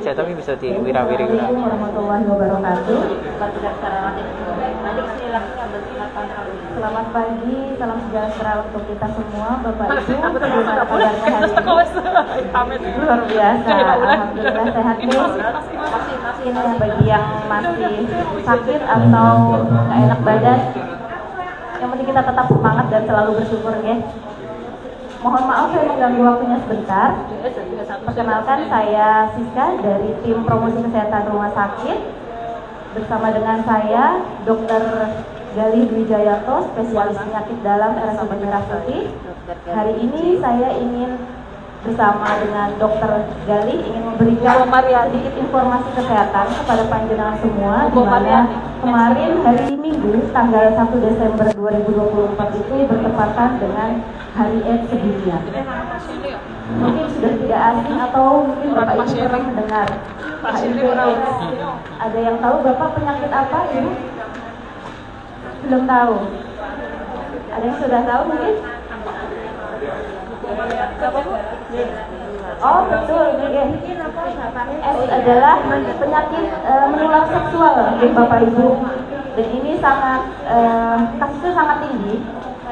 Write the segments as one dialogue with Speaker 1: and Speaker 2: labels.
Speaker 1: aja tapi bisa diwirawiri.
Speaker 2: Assalamualaikum warahmatullahi wabarakatuh. Selamat pagi, salam sejahtera untuk kita semua, Bapak Ibu. Bagaimana kabarnya hari ini? Luar biasa, alhamdulillah sehat nih. Ini bagi yang masih sakit atau nggak enak badan, yang penting kita tetap semangat dan selalu bersyukur ya. Mohon maaf saya mengganggu waktunya sebentar. Perkenalkan, saya Siska dari tim promosi kesehatan rumah sakit. Bersama dengan saya Dr. Galih Dwi Jayanto, spesialis penyakit dalam RSUD Merah Putih. Hari ini saya ingin bersama dengan Dr. Galih ingin memberikan sedikit informasi kesehatan kepada panjenengan semua, di mana kemarin hari Minggu tanggal 1 Desember 2024 itu bertepatan dengan Hari AIDS sedunia. Mungkin sudah tidak asing atau mungkin Bapak Ibu pernah mendengar HIV AIDS. Ada yang tahu Bapak penyakit apa Ibu? Belum tahu. Ada yang sudah tahu mungkin? Oh betul, AIDS adalah penyakit menular seksual Bapak Ibu. Dan ini sangat kasusnya sangat tinggi,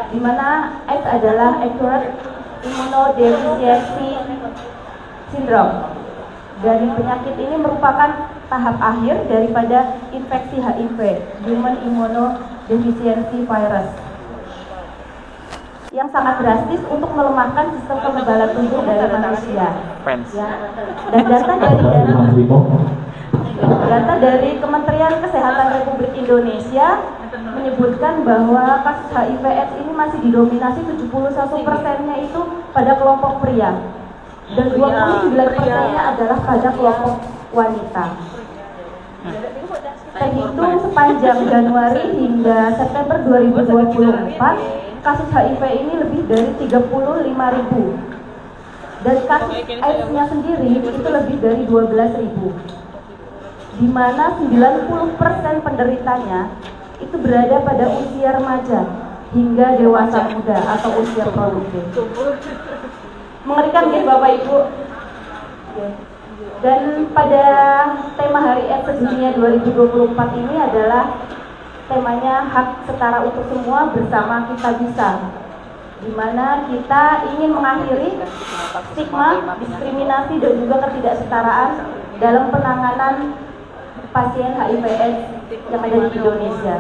Speaker 2: di mana AIDS adalah acquired immunodeficiency syndrome. Dari penyakit ini merupakan tahap akhir daripada infeksi HIV, human immunodeficiency virus, yang sangat drastis untuk melemahkan sistem kekebalan tubuh dari manusia. Ya. Dan data dari Kementerian Kesehatan Republik Indonesia menyebutkan bahwa kasus HIV/AIDS ini masih didominasi 71%-nya itu pada kelompok pria dan 29%-nya adalah pada kelompok wanita. Terhitung sepanjang Januari hingga September 2024, kasus HIV ini lebih dari 35.000 dan kasus AIDS-nya sendiri itu lebih dari 12.000, di mana 90% penderitanya itu berada pada usia remaja hingga dewasa muda atau usia produktif. Mengerikan ya Bapak Ibu. Dan pada tema Hari AIDS Sedunia 2024 ini adalah temanya hak setara untuk semua bersama kita bisa, di mana kita ingin mengakhiri stigma, diskriminasi dan juga ketidaksetaraan dalam penanganan pasien HIV/AIDS yang ada di Indonesia.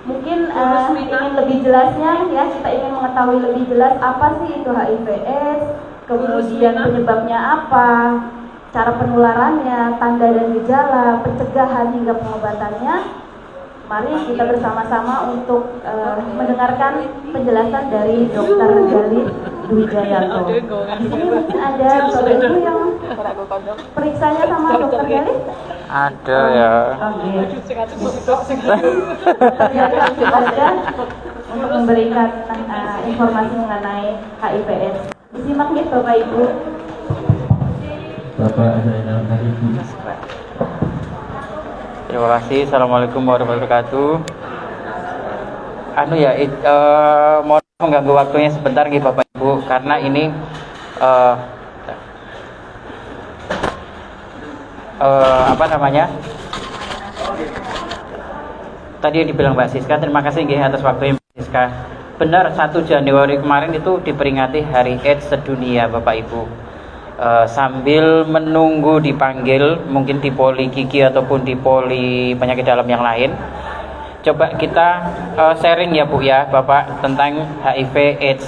Speaker 2: Mungkin ingin lebih jelasnya ya, kita ingin mengetahui lebih jelas apa sih itu HIV/AIDS, kemudian penyebabnya apa, cara penularannya, tanda dan gejala, pencegahan hingga pengobatannya. Mari kita bersama-sama untuk mendengarkan penjelasan dari Dr. Galih Dwi Jayanto. Di sini mungkin ada Bapak Ibu yang periksanya sama Dr. Galih?
Speaker 1: Ada ya.
Speaker 2: Oke. Ada untuk memberikan informasi mengenai HIV/AIDS. Disimak nih Bapak Ibu.
Speaker 3: Bapak Zainal Arifin.
Speaker 1: Terima kasih. Assalamualaikum warahmatullahi wabarakatuh. Mohon mengganggu waktunya sebentar nih Bapak Ibu, karena ini tadi yang dibilang Mbak Siska, terima kasih nggih atas waktunya Mbak Siska. Benar, 1 Januari kemarin itu diperingati Hari AIDS Sedunia Bapak Ibu. Sambil menunggu dipanggil mungkin di poli gigi ataupun di poli penyakit dalam yang lain, coba kita sharing ya Bu ya Bapak tentang HIV/AIDS.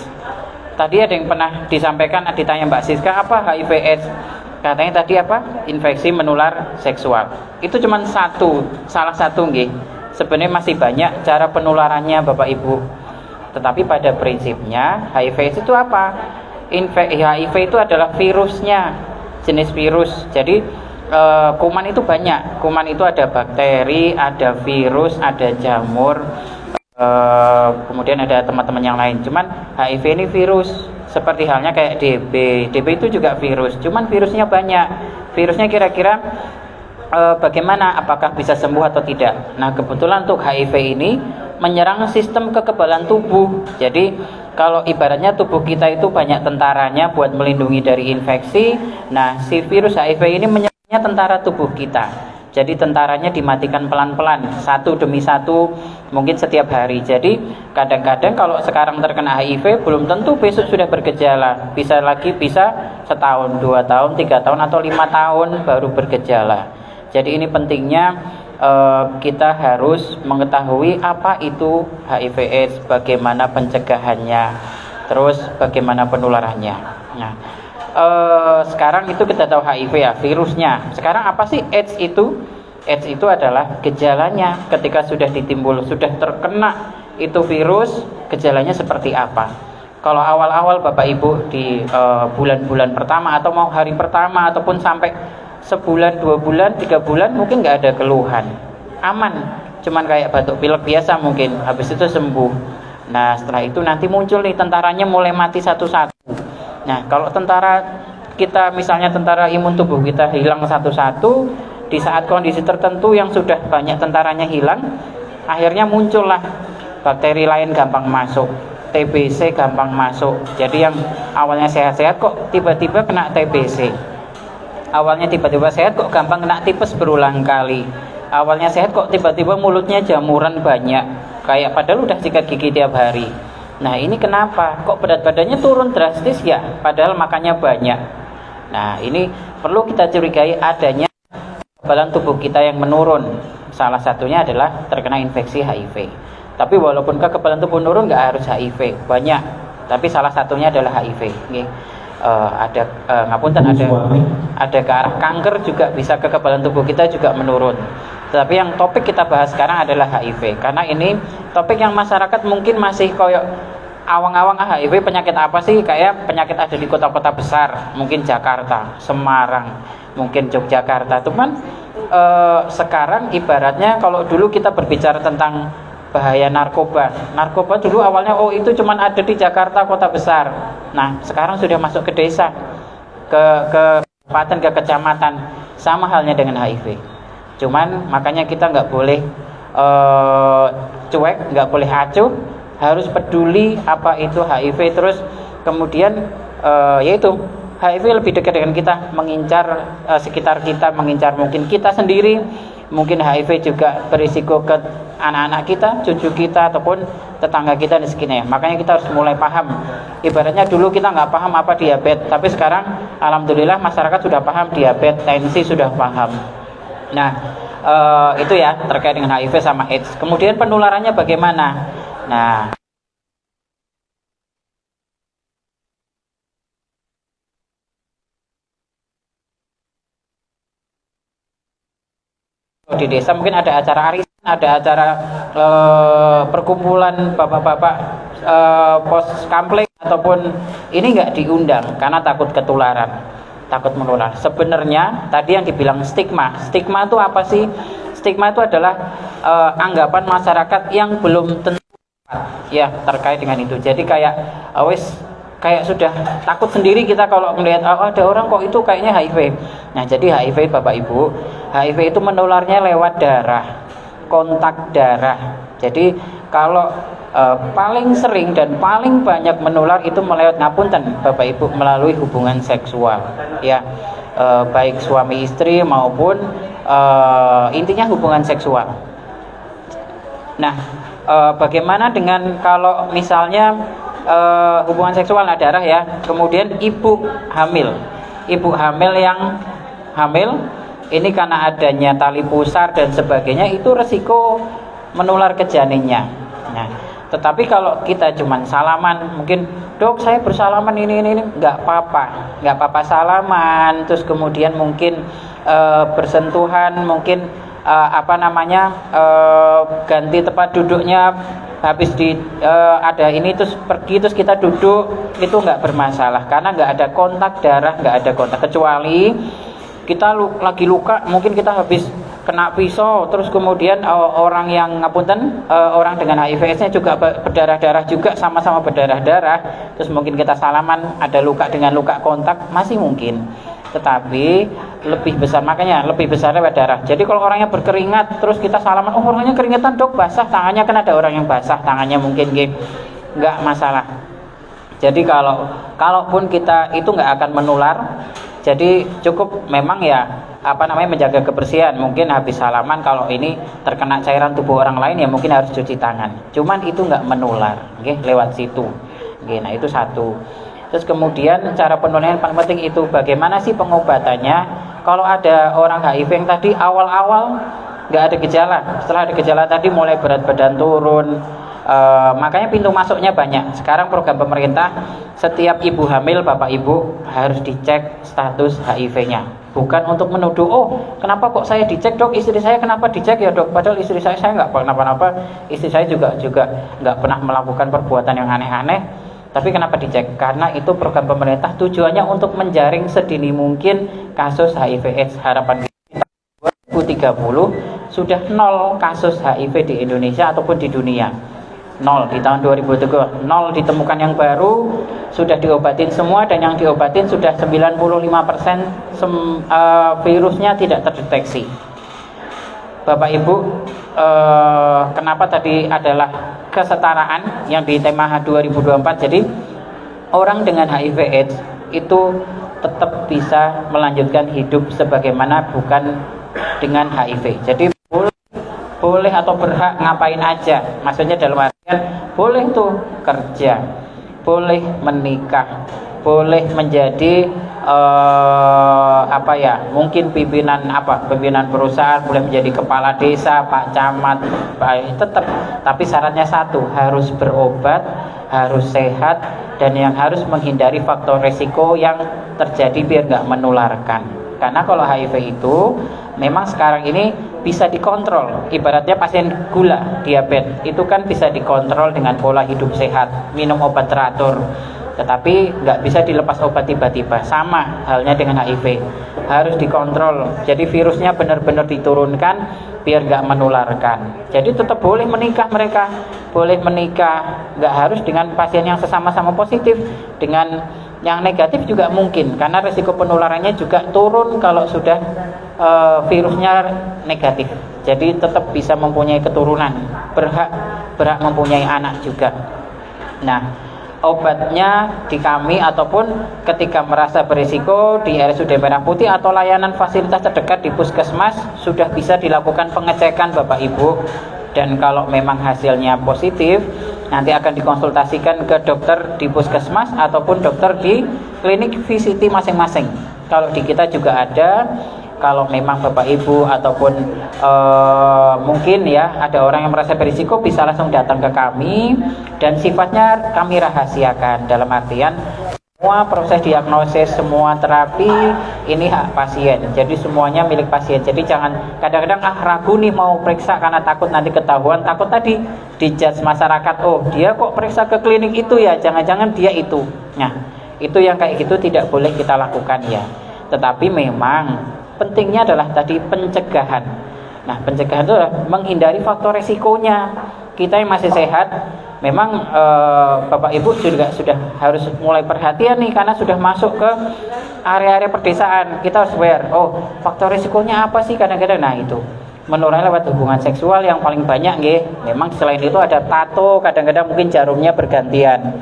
Speaker 1: Tadi ada yang pernah disampaikan, ditanya Mbak Siska apa HIV/AIDS, katanya tadi apa, infeksi menular seksual. Itu cuma salah satu nggih. Sebenarnya masih banyak cara penularannya Bapak Ibu, tetapi pada prinsipnya HIV/AIDS itu apa? HIV itu adalah virusnya, jenis virus. Jadi kuman itu banyak. Kuman itu ada bakteri, ada virus, ada jamur, kemudian ada teman-teman yang lain. Cuman HIV ini virus, seperti halnya kayak DB. DB itu juga virus, cuman virusnya banyak. Virusnya kira-kira bagaimana, apakah bisa sembuh atau tidak. Nah kebetulan untuk HIV ini menyerang sistem kekebalan tubuh. Jadi kalau ibaratnya tubuh kita itu banyak tentaranya buat melindungi dari infeksi. Nah, si virus HIV ini menyerangnya tentara tubuh kita. Jadi tentaranya dimatikan pelan-pelan, satu demi satu, mungkin setiap hari. Jadi kadang-kadang kalau sekarang terkena HIV, belum tentu besok sudah bergejala. Bisa lagi, bisa setahun, 2 tahun, 3 tahun, atau 5 tahun baru bergejala. Jadi ini pentingnya kita harus mengetahui apa itu HIV/AIDS, bagaimana pencegahannya, terus bagaimana penularannya. Nah, sekarang itu kita tahu HIV ya, virusnya. Sekarang apa sih AIDS itu? AIDS itu adalah gejalanya ketika sudah ditimbul, sudah terkena itu virus, gejalanya seperti apa? Kalau awal-awal Bapak Ibu di bulan-bulan pertama atau mau hari pertama ataupun sampai sebulan, 2 bulan, 3 bulan mungkin nggak ada keluhan, aman, cuman kayak batuk pilek biasa mungkin, habis itu sembuh. Nah setelah itu nanti muncul nih tentaranya mulai mati satu-satu. Nah kalau tentara kita, misalnya tentara imun tubuh kita hilang satu-satu, di saat kondisi tertentu yang sudah banyak tentaranya hilang, akhirnya muncullah bakteri lain gampang masuk, TBC gampang masuk. Jadi yang awalnya sehat-sehat kok tiba-tiba kena TBC, awalnya tiba-tiba sehat kok gampang kena tipes berulang kali, awalnya sehat kok tiba-tiba mulutnya jamuran banyak, kayak padahal udah sikat gigi tiap hari. Nah ini kenapa? Kok berat badannya turun drastis ya? Padahal makannya banyak. Nah ini perlu kita curigai adanya kekebalan tubuh kita yang menurun. Salah satunya adalah terkena infeksi HIV. Tapi walaupun kekebalan tubuh menurun nggak harus HIV, banyak. Tapi salah satunya adalah HIV. Ada ngapunten, ada ke arah kanker juga bisa, kekebalan tubuh kita juga menurun. Tapi yang topik kita bahas sekarang adalah HIV, karena ini topik yang masyarakat mungkin masih koyok awang-awang. HIV penyakit apa sih? Kayak penyakit ada di kota-kota besar, mungkin Jakarta, Semarang, mungkin Yogyakarta. Cuman sekarang ibaratnya kalau dulu kita berbicara tentang bahaya narkoba dulu awalnya itu cuman ada di Jakarta, kota besar. Nah sekarang sudah masuk ke desa, ke kabupaten, ke kecamatan. Sama halnya dengan HIV. Cuman makanya kita nggak boleh cuek, nggak boleh acuh, harus peduli apa itu HIV. Terus kemudian yaitu HIV lebih dekat dengan kita, mengincar sekitar kita, mengincar mungkin kita sendiri. Mungkin HIV juga berisiko ke anak-anak kita, cucu kita, ataupun tetangga kita dan sekitarnya. Makanya kita harus mulai paham. Ibaratnya dulu kita nggak paham apa diabetes, tapi sekarang alhamdulillah masyarakat sudah paham diabetes, tensi sudah paham. Nah itu ya terkait dengan HIV sama AIDS. Kemudian penularannya bagaimana? Nah di desa mungkin ada acara arisan, ada acara perkumpulan bapak-bapak pos kampleng, ataupun ini nggak diundang karena takut ketularan, takut menular. Sebenarnya tadi yang dibilang stigma itu apa sih? Stigma itu adalah anggapan masyarakat yang belum tentu ya terkait dengan itu. Jadi kayak kayak sudah takut sendiri kita kalau melihat ada orang kok itu kayaknya HIV. Nah jadi HIV Bapak Ibu, HIV itu menularnya lewat darah, kontak darah. Jadi kalau paling sering dan paling banyak menular itu ngapunten Bapak Ibu, melalui hubungan seksual ya, baik suami istri maupun intinya hubungan seksual. Nah bagaimana dengan kalau misalnya hubungan seksual darah ya, kemudian ibu hamil yang hamil ini karena adanya tali pusar dan sebagainya, itu resiko menular ke janinnya. Nah tetapi kalau kita cuman salaman, mungkin dok saya bersalaman ini nggak apa-apa salaman, terus kemudian mungkin bersentuhan, mungkin ganti tempat duduknya, habis ada ini terus pergi terus kita duduk, itu nggak bermasalah karena nggak ada kontak darah, nggak ada kontak. Kecuali kita lagi luka, mungkin kita habis kena pisau, terus kemudian orang yang orang dengan HIV/AIDS-nya juga berdarah-darah juga, sama-sama berdarah-darah, terus mungkin kita salaman, ada luka dengan luka kontak, masih mungkin. Tetapi lebih besar, makanya lebih besar lewat darah. Jadi kalau orangnya berkeringat terus kita salaman, orangnya keringetan dok, basah tangannya, kan ada orang yang basah tangannya mungkin nggak masalah. Jadi kalaupun kita itu nggak akan menular, jadi cukup memang ya menjaga kebersihan. Mungkin habis salaman kalau ini terkena cairan tubuh orang lain ya mungkin harus cuci tangan. Cuman itu nggak menular, lewat situ. Nah itu satu. Terus kemudian cara penularan yang paling penting itu bagaimana sih pengobatannya? Kalau ada orang HIV yang tadi awal-awal nggak ada gejala, setelah ada gejala tadi mulai berat badan turun. Makanya pintu masuknya banyak. Sekarang program pemerintah, setiap ibu hamil, bapak ibu harus dicek status HIV-nya. Bukan untuk menuduh, oh kenapa kok saya dicek dok, istri saya kenapa dicek ya dok, padahal istri saya nggak kenapa-napa, istri saya juga nggak pernah melakukan perbuatan yang aneh-aneh, tapi kenapa dicek? Karena itu program pemerintah tujuannya untuk menjaring sedini mungkin kasus HIV/AIDS. Harapan kita 2030 sudah 0 kasus HIV di Indonesia ataupun di dunia. 0 di tahun 2030, 0 ditemukan yang baru, sudah diobatin semua, dan yang diobatin sudah 95% virusnya tidak terdeteksi. Bapak Ibu, kenapa tadi adalah kesetaraan yang di tema 2024. Jadi orang dengan HIV/AIDS itu tetap bisa melanjutkan hidup sebagaimana bukan dengan HIV. Jadi boleh atau berhak ngapain aja, maksudnya dalam artian boleh tuh kerja, boleh menikah, boleh menjadi mungkin pimpinan perusahaan, boleh menjadi kepala desa, pak camat, tetap, tapi syaratnya satu, harus berobat, harus sehat, dan yang harus menghindari faktor resiko yang terjadi biar nggak menularkan. Karena kalau HIV itu memang sekarang ini bisa dikontrol. Ibaratnya pasien gula, diabetes, itu kan bisa dikontrol dengan pola hidup sehat, minum obat teratur. Tetapi nggak bisa dilepas obat tiba-tiba. Sama halnya dengan HIV, harus dikontrol. Jadi virusnya benar-benar diturunkan biar nggak menularkan. Jadi tetap boleh menikah mereka, boleh menikah, nggak harus dengan pasien yang sesama-sama positif, dengan yang negatif juga mungkin, karena risiko penularannya juga turun kalau sudah virusnya negatif. Jadi tetap bisa mempunyai keturunan, berhak mempunyai anak juga. Nah, obatnya di kami ataupun ketika merasa berisiko di RSUD Merah Putih atau layanan fasilitas terdekat di puskesmas sudah bisa dilakukan pengecekan Bapak Ibu, dan kalau memang hasilnya positif nanti akan dikonsultasikan ke dokter di puskesmas ataupun dokter di klinik VCT masing-masing. Kalau di kita juga ada, kalau memang Bapak Ibu ataupun mungkin ya ada orang yang merasa berisiko bisa langsung datang ke kami, dan sifatnya kami rahasiakan, dalam artian semua proses diagnosis, semua terapi ini hak pasien. Jadi semuanya milik pasien. Jadi jangan kadang-kadang ragu nih mau periksa karena takut nanti ketahuan, takut tadi dijudge masyarakat, oh dia kok periksa ke klinik itu ya, jangan-jangan dia itu. Nah, itu yang kayak gitu tidak boleh kita lakukan ya. Tetapi memang pentingnya adalah tadi pencegahan. Nah, pencegahan itu adalah menghindari faktor resikonya. Kita yang masih sehat, memang Bapak Ibu juga sudah harus mulai perhatian nih, karena sudah masuk ke area-area pedesaan. Kita harus aware, oh faktor resikonya apa sih kadang-kadang. Nah itu menular lewat hubungan seksual yang paling banyak nggih. Memang selain itu ada tato, kadang-kadang mungkin jarumnya bergantian.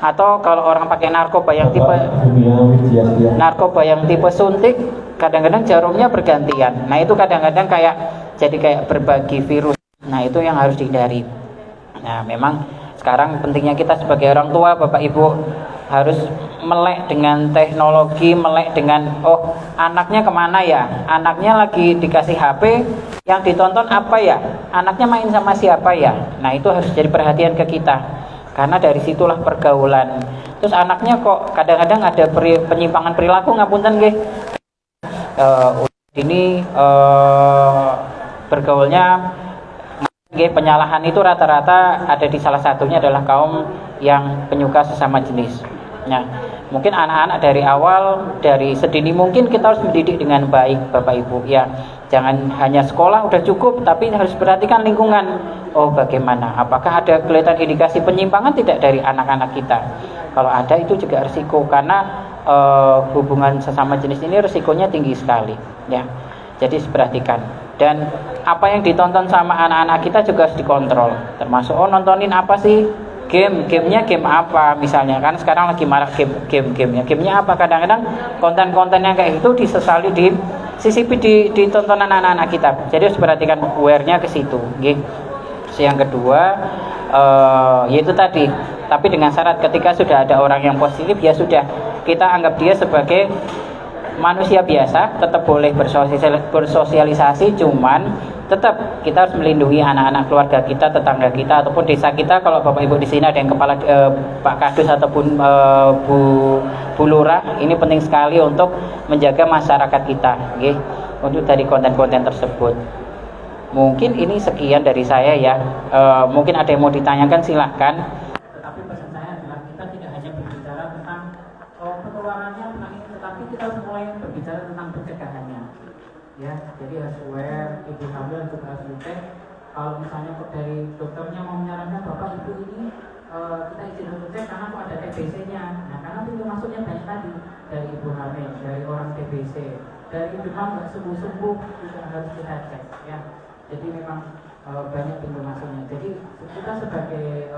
Speaker 1: Atau kalau orang pakai narkoba yang tipe suntik, kadang-kadang jarumnya bergantian. Nah itu kadang-kadang jadi kayak berbagi virus. Nah itu yang harus dihindari. Nah memang sekarang pentingnya kita sebagai orang tua, Bapak Ibu harus melek dengan teknologi, melek dengan oh anaknya kemana ya, anaknya lagi dikasih HP, yang ditonton apa ya, anaknya main sama siapa ya. Nah itu harus jadi perhatian ke kita, karena dari situlah pergaulan. Terus anaknya kok kadang-kadang ada penyimpangan perilaku, ngapunten nggih, ini bergaulnya penyalahan itu rata-rata ada di salah satunya adalah kaum yang penyuka sesama jenis. Nah, mungkin anak-anak dari awal, dari sedini mungkin kita harus mendidik dengan baik Bapak Ibu ya. Jangan hanya sekolah udah cukup, tapi harus perhatikan lingkungan. Oh bagaimana, apakah ada kelihatan indikasi penyimpangan tidak dari anak-anak kita? Kalau ada itu juga risiko, karena hubungan sesama jenis ini risikonya tinggi sekali ya. Jadi perhatikan. Dan apa yang ditonton sama anak-anak kita juga harus dikontrol. Termasuk nontonin apa sih, gamenya game apa misalnya, kan sekarang lagi marak gamenya apa. Kadang-kadang konten-konten yang kayak itu disesali di CCP di tontonan anak-anak kita. Jadi harus perhatikan aware-nya ke situ, nggih. Yang kedua yaitu tadi, tapi dengan syarat ketika sudah ada orang yang positif ya sudah, kita anggap dia sebagai manusia biasa, tetap boleh bersosialisasi, cuman tetap kita harus melindungi anak-anak keluarga kita, tetangga kita, ataupun desa kita. Kalau Bapak Ibu di sini ada yang kepala Pak Kadus ataupun Bu Lurah, ini penting sekali untuk menjaga masyarakat kita, okay? Untuk dari konten-konten tersebut. Mungkin ini sekian dari saya ya. Mungkin ada yang mau ditanyakan, silahkan. Tetapi pesan saya adalah kita tidak hanya berbicara tentang penularannya, tetapi kita mulai berbicara tentang pencegahannya. Ya, jadi harus aware, ibu hamil juga harus dicek. Kalau misalnya dari dokternya mau menyarankan bapak ibu ini kita izin untuk cek karena kok ada TBC-nya. Nah, karena pintu masuknya banyak tadi, dari ibu hamil, dari orang TBC, dari demam nggak sembuh-sembuh juga harus kita cek. Ya, jadi memang banyak pintu masuknya. Jadi kita sebagai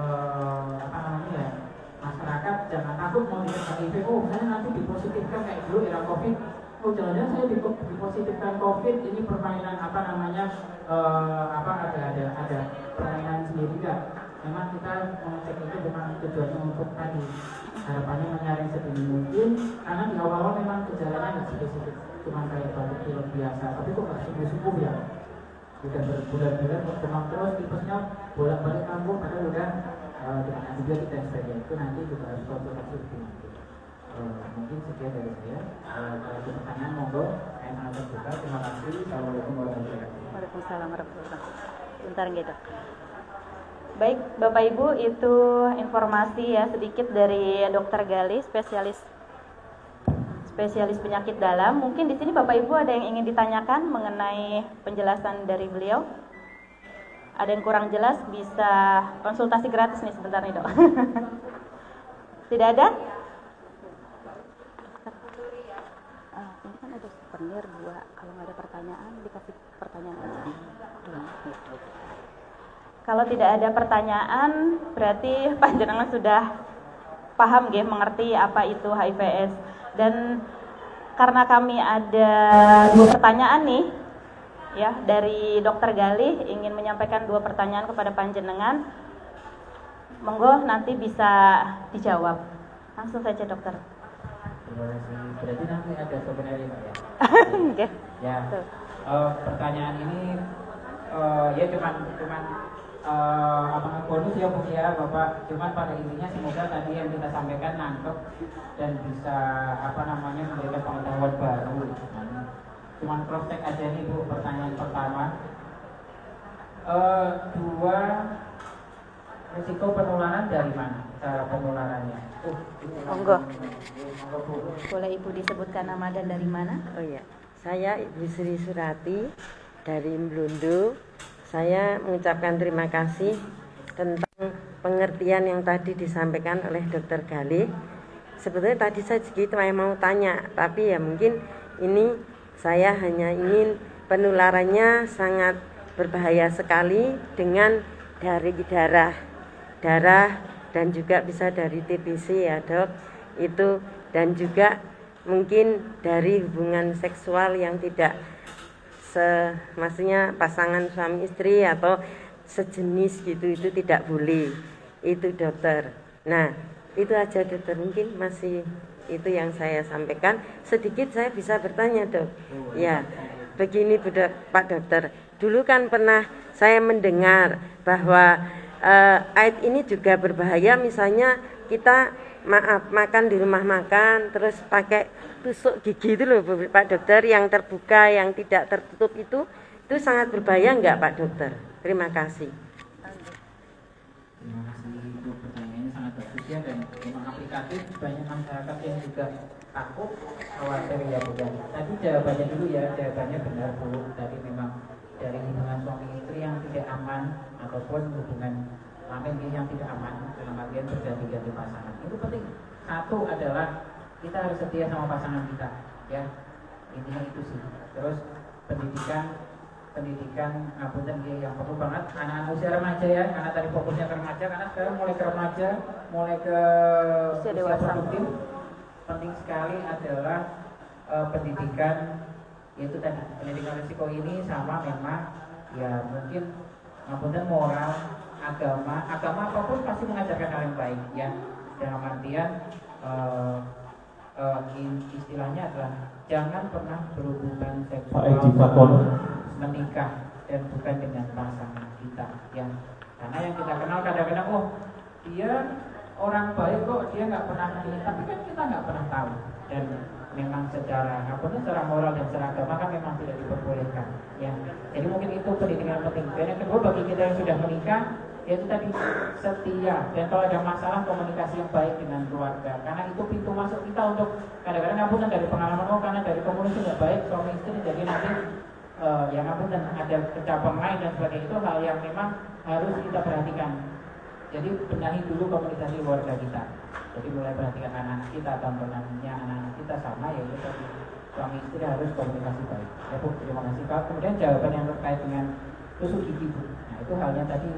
Speaker 1: masyarakat jangan takut mau dicek HIV. Oh, saya nanti dipositifkan kayak dulu era COVID. Oh, jangan-jangan saya dipositifkan COVID, ini permainan ada permainan sendiri enggak? Memang kita mengecek itu memang tujuannya untuk tadi, harapannya menyaring sedini mungkin, karena di awal-awal memang gejalanya nggak spesifik, cuma kayak batuk pilek biasa, tapi kok nggak sembuh-sembuh ya? Udah berbulan-bulan berkembang terus, tipesnya bolak-balik kampung, padahal udah dengan antibiotik dan sebagainya. Itu nanti juga harus konsultasi lebih lanjut. Mungkin sekian dari saya. Kalau ada pertanyaan monggo, saya sangat terbuka. Terima kasih. Assalamualaikum warahmatullahi wabarakatuh.
Speaker 2: Waalaikumsalam warahmatullahi wabarakatuh. Bentar gitu. Baik, Bapak Ibu, itu informasi ya sedikit dari Dokter Gali, spesialis penyakit dalam. Mungkin di sini Bapak Ibu ada yang ingin ditanyakan mengenai penjelasan dari beliau? Ada yang kurang jelas bisa konsultasi gratis nih sebentar nih, Dok. Tidak ada? Ini kan ada souvenir 2. Kalau nggak ada pertanyaan dikasih pertanyaan aja. Kalau tidak ada pertanyaan berarti panjenengan sudah paham nggih, mengerti apa itu HIVS. Dan karena kami ada 2 pertanyaan nih ya dari Dokter Galih, ingin menyampaikan 2 pertanyaan kepada panjenengan. Monggo nanti bisa dijawab. Langsung saja, Dokter.
Speaker 1: Terima kasih. Berarti nanti ada sebenarnya Pak ya?
Speaker 2: Oke.
Speaker 1: Ya. Pertanyaan ini ya cuman bonus ya Bu ya Bapak. Cuman pada intinya semoga tadi yang kita sampaikan nangkep dan bisa memberikan pengetahuan baru. Cuman cross check aja nih Bu, pertanyaan pertama. 2 risiko penularan dari mana? Cara penularannya?
Speaker 2: Monggo. Boleh Ibu disebutkan nama dan dari mana?
Speaker 3: Oh iya, saya Ibu Sri Surati dari Mlondo. Saya mengucapkan terima kasih tentang pengertian yang tadi disampaikan oleh Dokter Galih. Sebetulnya tadi saya sedikit mau tanya, tapi ya mungkin ini saya hanya ingin penularannya sangat berbahaya sekali dengan dari darah dan juga bisa dari TBC ya Dok, itu, dan juga mungkin dari hubungan seksual yang tidak maksudnya pasangan suami istri atau sejenis gitu, itu tidak boleh itu Dokter. Nah itu aja Dokter, mungkin masih itu yang saya sampaikan. Sedikit saya bisa bertanya Dok. Ya begini Pak Dokter, dulu kan pernah saya mendengar bahwa AIDS ini juga berbahaya. Misalnya kita makan di rumah makan terus pakai tusuk gigi itu loh Pak Dokter, yang terbuka yang tidak tertutup itu sangat berbahaya enggak Pak Dokter? Terima kasih.
Speaker 1: Terima kasih untuk pertanyaannya, sangat bagus ya, dan memang aplikatif. Banyak masyarakat yang juga takut, khawatir ya Bu. Tadi jawabannya dulu ya, jawabannya benar Bu. Tadi memang dari hubungan suami istri yang tidak aman ataupun hubungan kelamin yang tidak aman dalam artian berganti-ganti pasangan, itu penting. Satu adalah kita harus setia sama pasangan kita ya, intinya itu sih. Terus pendidikan pendidikan ngapunten yang perlu banget anak-anak usia remaja ya, karena tadi fokusnya ke remaja, karena sekarang mulai ke remaja, mulai ke usia produktif. Penting sekali adalah pendidikan, yaitu tadi pendidikan risiko ini sama memang ya mungkin ngapunten moral, agama apapun pasti mengajarkan hal yang baik ya, dalam artian istilahnya adalah jangan pernah berhubungan seksual menikah dan bukan dengan pasangan kita ya, karena yang kita kenal kadang-kadang dia orang baik kok, dia nggak pernah menikah, tapi kan kita nggak pernah tahu, dan memang secara moral dan secara agama kan memang tidak diperbolehkan ya. Jadi mungkin itu pendidikan penting. Dan yang kedua, bagi kita yang sudah menikah, yaitu tadi setia, dan kalau ada masalah komunikasi yang baik dengan keluarga, karena itu pintu masuk kita untuk kadang-kadang ngapunten dari pengalaman karena dari komunikasi tidak baik suami istri, jadi nanti yang ngapunten ada kecabang lain dan sebagainya, itu hal yang memang harus kita perhatikan. Jadi benahi dulu komunikasi keluarga kita. Jadi mulai perhatikan anak-anak kita, tontonannya anak-anak kita sama, yaitu tadi suami istri harus komunikasi baik. Ya Bu, terima kasih Pak. Kemudian jawaban yang terkait dengan tusuk gigi Bu. Nah itu halnya tadi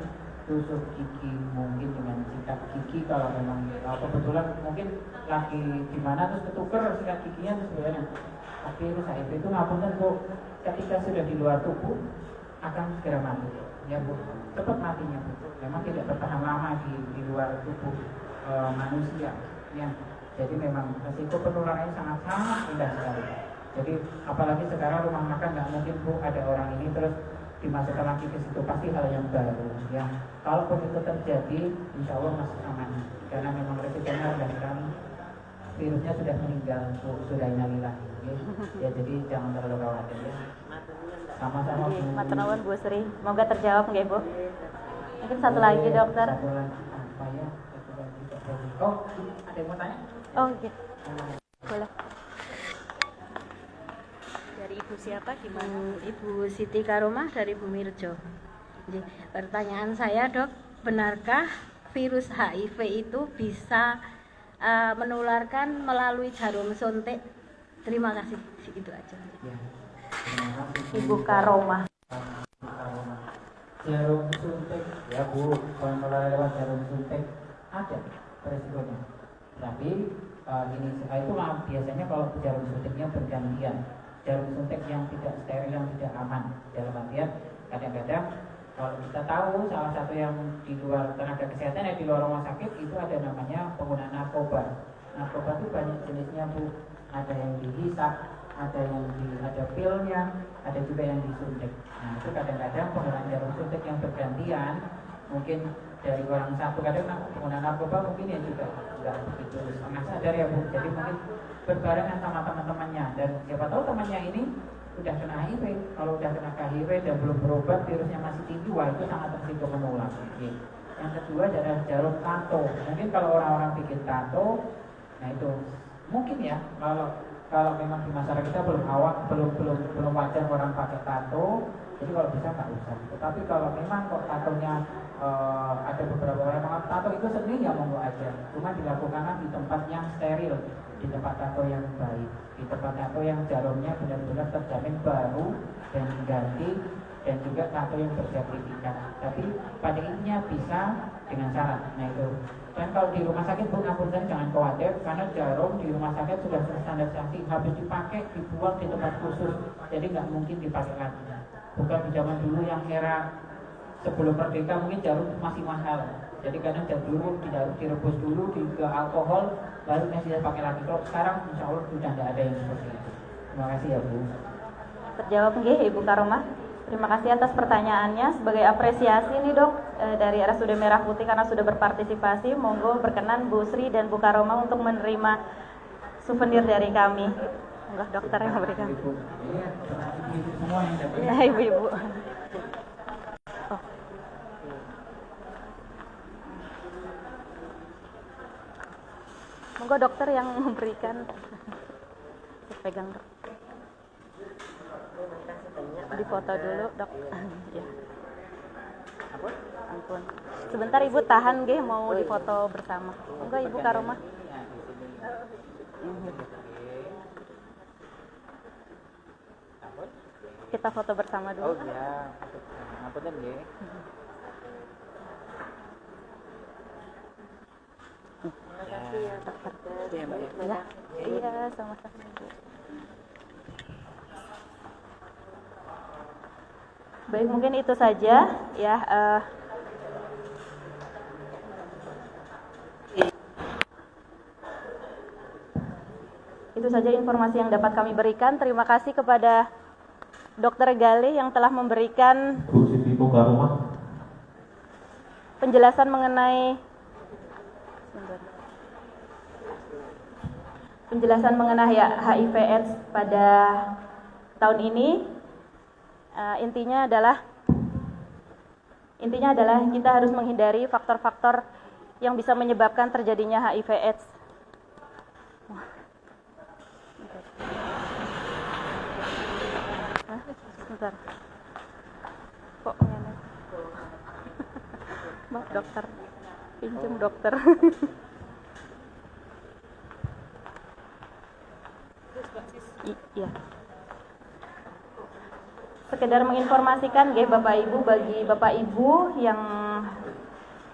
Speaker 1: tusuk gigi, mungkin dengan sikat gigi kalau memang kebetulan mungkin lagi di mana terus ketuker sikat giginya terus sebenarnya virus HIV itu ngapunten Bu, ketika sudah di luar tubuh akan segera mati ya Bu, cepat matinya Bu, memang tidak bertahan lama di luar tubuh manusia ya. Jadi memang risiko penularannya sangat rendah sekali. Jadi apalagi sekarang rumah makan nggak mungkin Bu ada orang ini terus dimasukkan lagi ke situ, pasti hal yang baru ya. Kalaupun itu terjadi, insya Allah masih aman, karena memang risikonya rendah sekali. Virusnya sudah meninggal Bu, sudah inalilah ya. Jadi jangan terlalu khawatir ya. Sama-sama Bu.
Speaker 2: Matur nuwun Bu Sri, semoga terjawab nggih Bu. Mungkin satu lagi dokter.
Speaker 1: Satu lagi apa ya? Oh, ada yang mau tanya?
Speaker 2: Oh gitu. Boleh. Dari Ibu siapa gimana? Ibu Siti Karomah dari Bumirjo. Jadi, pertanyaan saya Dok, benarkah virus HIV itu bisa menularkan melalui jarum suntik? Terima kasih, itu aja.
Speaker 1: Ya.
Speaker 2: Ibu Karomah.
Speaker 1: Jarum suntik ya Bu, penularan lewat jarum suntik ada resikonya. Tapi itu biasanya kalau jarum suntiknya bergantian, jarum suntik yang tidak steril, yang tidak aman, dalam artian kadang-kadang kalau kita tahu salah satu yang di luar tenaga kesehatan ya, di luar rumah sakit itu ada namanya penggunaan narkoba. Narkoba itu banyak jenisnya Bu, ada yang dihisap, ada pilnya, ada juga yang disuntik. Nah itu kadang-kadang penggunaan jarum suntik yang bergantian, mungkin dari orang satu, kadang penggunaan narkoba mungkin ya juga nggak begitu setengah sadar ya Bu. Jadi mungkin berbarengan sama teman-temannya, dan siapa tahu temannya ini udah kena HIV. Kalau udah kena HIV dan belum berobat, virusnya masih tinggi, wah itu sangat risiko menular. Yang kedua adalah jarum tato. Mungkin kalau orang-orang bikin tato, nah itu mungkin ya kalau memang di masyarakat kita belum wajar orang pakai tato, jadi kalau bisa nggak usah. Tetapi kalau memang kok tatonya ada beberapa orang yang tato itu seni, ya monggo aja. Cuma dilakukan di tempat yang steril, di tempat tato yang baik, di tempat tato yang jarumnya benar-benar terjamin baru dan ganti, dan juga tato yang bersertifikat. Tapi pada intinya bisa dengan syarat. Nah itu. Dan kalau di rumah sakit Bu, ngapunten jangan khawatir, karena jarum di rumah sakit sudah terstandarisasi, habis dipakai dibuang di tempat khusus, jadi nggak mungkin dipakai lagi. Bukan di zaman dulu yang era sebelum merdeka mungkin jarum masih mahal, jadi kadang jarum direbus dulu ke alkohol baru masih pakai lagi. Kalau sekarang insya Allah sudah tidak ada yang seperti itu. Terima kasih ya Bu.
Speaker 2: Terjawab nggih Ibu Karomah. Terima kasih atas pertanyaannya. Sebagai apresiasi nih Dok, dari RSUD Merah Putih karena sudah berpartisipasi, monggo berkenan Bu Sri dan Bu Karomah untuk menerima souvenir dari kami. Monggo dokter yang memberikan. Ya Ibu-ibu. Oh. Monggo dokter yang memberikan. Pegang Dok. Di foto dulu Dok. Ya. Ampun. Sebentar Ibu tahan nggih, mau difoto bersama. Monggo Ibu Karomah. kita foto bersama
Speaker 1: Oh
Speaker 2: dulu.
Speaker 1: iya. Ngapunten nggih.
Speaker 3: Terima kasih ya dokter.
Speaker 1: Iya, Mbak, ya.
Speaker 2: Iya, sama-sama Bu. Baik, mungkin itu saja ya. Itu saja informasi yang dapat kami berikan. Terima kasih kepada Dr. Gali yang telah memberikan
Speaker 4: Bu Siti buka rumah.
Speaker 2: penjelasan mengenai HIV/AIDS pada tahun ini. Intinya adalah kita harus menghindari faktor-faktor yang bisa menyebabkan terjadinya HIV/AIDS. Sebentar. Kok ngene? Maaf dokter. Pinjam dokter. Iya. Sekedar menginformasikan Bapak Ibu, bagi Bapak Ibu yang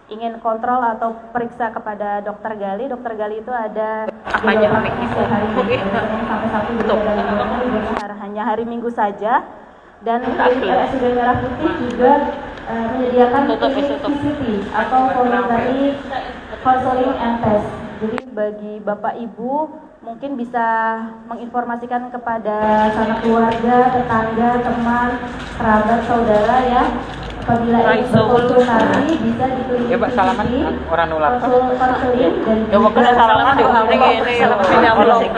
Speaker 2: ingin kontrol atau periksa kepada Dokter Gali itu ada hari sampai Sabtu hanya hari Minggu saja, dan RSUD Merah Putih juga menyediakan klinik VCT atau voluntary counseling and test. Jadi bagi Bapak Ibu mungkin bisa menginformasikan kepada sanak keluarga, tetangga, teman, kerabat, saudara ya. Apabila ingin berkonsultasi bisa di klinik
Speaker 1: Ya Pak, salaman orang nulak.
Speaker 2: konseling dan
Speaker 1: Ya Pak, kena salaman di ini. Salaman
Speaker 2: itu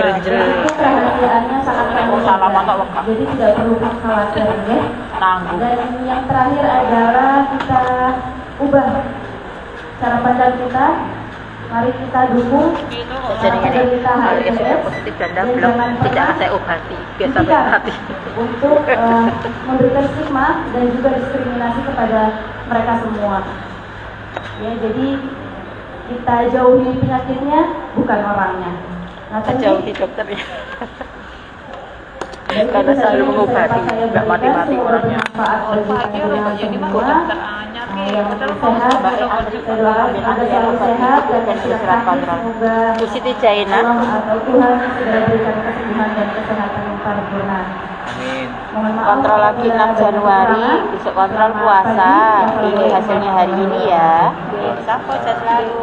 Speaker 2: kerahasiaannya sangat penting.
Speaker 1: Salaman kok Pak.
Speaker 2: Jadi tidak perlu khawatir ya.
Speaker 1: Nanggung.
Speaker 2: Dan yang terakhir adalah kita ubah cara pandang kita. Mari kita dukung penderita HIV
Speaker 3: positif dan
Speaker 2: dan
Speaker 3: belum
Speaker 2: jangan
Speaker 3: tidak
Speaker 2: pernah
Speaker 3: saya obati biasa
Speaker 2: hentikan
Speaker 3: mati.
Speaker 2: untuk memberikan stigma dan juga diskriminasi kepada mereka semua. Ya, jadi kita jauhi penyakitnya, bukan orangnya. Nah,
Speaker 3: Jauhi dokternya.
Speaker 2: Karena
Speaker 3: Karena selalu mengobati, nggak mati-mati orangnya.
Speaker 2: Yang sehat, saya doakan semoga selalu sehat dan silakan semoga
Speaker 3: Bu Siti Jaina.
Speaker 2: Allah atau Tuhan segera berikan kesembuhan dan kesehatan yang paripurna.
Speaker 1: Amin.
Speaker 2: Mohon maaf
Speaker 3: Kontrol lagi 6 Januari, besok kontrol puasa. Ini hasilnya hari ini ya. Sampo selalu.